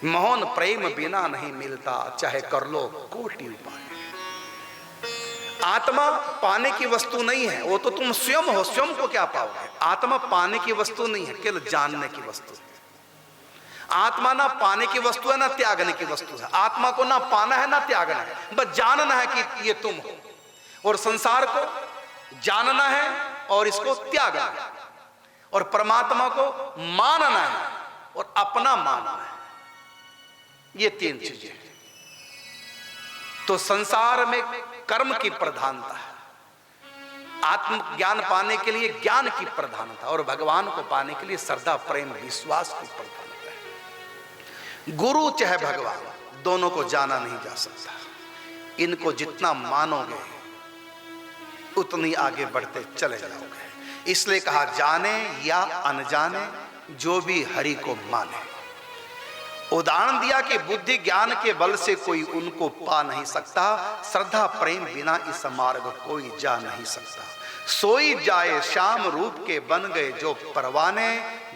मोहन प्रेम बिना नहीं मिलता, चाहे कर लो कोटि उपाय। आत्मा पाने की वस्तु नहीं है, वो तो तुम स्वयं हो, स्वयं को क्या पाओगे। आत्मा पाने की वस्तु नहीं है, केवल जानने की वस्तु है। आत्मा ना पाने की वस्तु है ना त्यागने की वस्तु है। आत्मा को ना पाना है ना त्यागना है, बस जानना है कि ये तुम हो। और संसार को जानना है और इसको त्यागना है, और परमात्मा को मानना है और अपना मानना है। ये तीन चीजें हैं। तो संसार में कर्म की प्रधानता है, आत्मज्ञान पाने के लिए ज्ञान की प्रधानता, और भगवान को पाने के लिए श्रद्धा प्रेम विश्वास की प्रधानता है। गुरु चाहे भगवान, दोनों को जाना नहीं जा सकता। इनको जितना मानोगे उतनी आगे बढ़ते चले जाओगे। इसलिए कहा जाने या अनजाने जो भी हरि को माने। उदाहरण दिया कि बुद्धि ज्ञान के बल से कोई उनको पा नहीं सकता, श्रद्धा प्रेम बिना इस मार्ग कोई जा नहीं सकता। सोई जाए श्याम रूप के बन गए जो परवाने,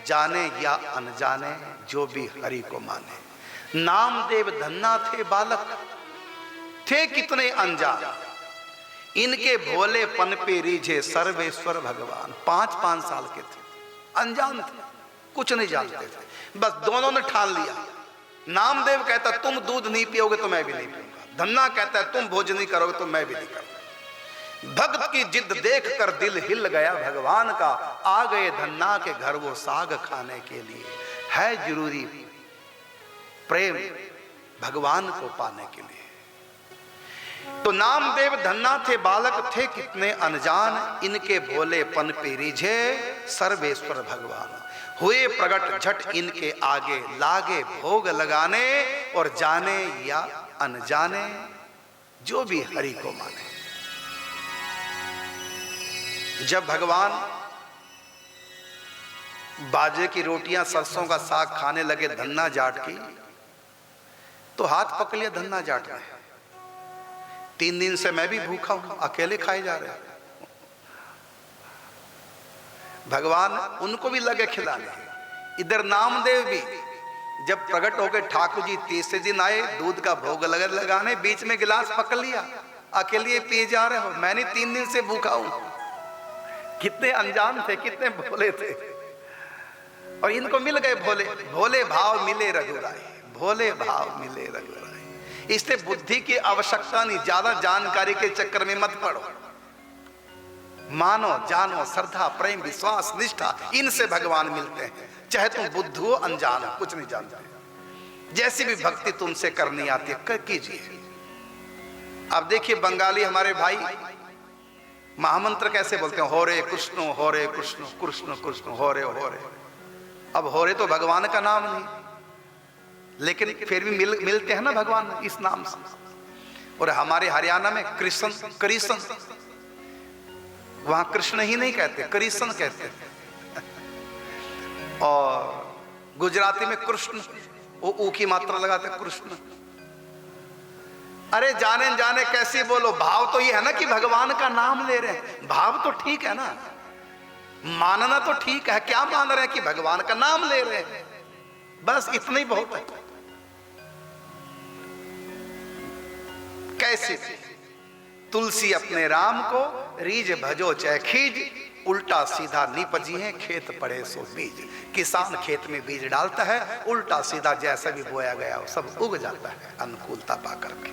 जाने या अनजाने जो भी हरि को माने। नामदेव धन्ना थे बालक, थे कितने अनजान, इनके भोलेपन पे रीझे सर्वेश्वर भगवान। 5-5 साल के थे, अनजान थे, कुछ नहीं जानते थे, बस दोनों ने ठान लिया। नामदेव कहता तुम दूध नहीं पियोगे तो मैं भी नहीं पीऊंगा। धन्ना कहता है तुम भोजन नहीं करोगे तो मैं भी नहीं करूंगा। भक्त की जिद देख कर दिल हिल गया भगवान का, आ गए धन्ना के घर वो साग खाने के लिए। है जरूरी प्रेम भगवान को पाने के लिए। तो नामदेव धन्ना थे बालक, थे कितने अनजान, इनके भोलेपन पे रिझे सर्वेश्वर भगवान। हुए प्रगट झट इनके आगे, लागे भोग लगाने, और जाने या अनजाने जो भी हरि को माने। जब भगवान बाजे की रोटियां सरसों का साग खाने लगे धन्ना जाट की, तो हाथ पकड़ लिया धन्ना जाट ने। 3 दिन से मैं भी भूखा हूं, अकेले खाए जा रहे हैं। भगवान उनको भी लगे खिलाने। इधर नामदेव भी जब प्रकट होकर ठाकुर जी तीसरे दिन आए, दूध का भोग लगाने, बीच में गिलास पकड़ लिया, अकेले पिए जा रहे हो, मैंने 3 दिन से भूखा हूं। कितने अनजान थे, कितने भोले थे, और इनको मिल गए भोले। भोले भाव मिले रघुराई, भोले भाव मिले रघुराई। इसलिए बुद्धि की आवश्यकता नहीं, ज्यादा जानकारी के चक्कर में मत पड़ो। मानो जानो, श्रद्धा प्रेम विश्वास निष्ठा, इनसे भगवान मिलते हैं। चाहे तुम बुद्ध हो अनजान हो, कुछ नहीं जानते, जैसी भी भक्ति तुमसे करनी आती है कर कीजिए। अब देखिए बंगाली हमारे भाई महामंत्र कैसे बोलते हैं, हो रे कृष्ण हो रे कृष्ण, कृष्ण कृष्ण हो रे हो रे। अब हो रे तो भगवान का नाम नहीं, लेकिन फिर भी मिलते हैं ना भगवान इस नाम से। और हमारे हरियाणा में कृष्ण, कृष्ण, वहां कृष्ण ही नहीं कहते, कृष्ण कहते हैं। और गुजराती में कृष्ण, वो ऊ की मात्रा लगाते कृष्ण। अरे जाने जाने कैसे बोलो, भाव तो ये है ना कि भगवान का नाम ले रहे हैं। भाव तो ठीक है ना, मानना तो ठीक है। क्या मान रहे हैं कि भगवान का नाम ले रहे हैं, बस इतना ही बहुत है। कैसे तुलसी अपने राम को रीज भजो चाहे खीज, उल्टा सीधा निपजी है खेत पड़े सो बीज। किसान खेत में बीज डालता है, उल्टा सीधा जैसा भी बोया गया वो सब उग जाता है अनुकूलता पा करके।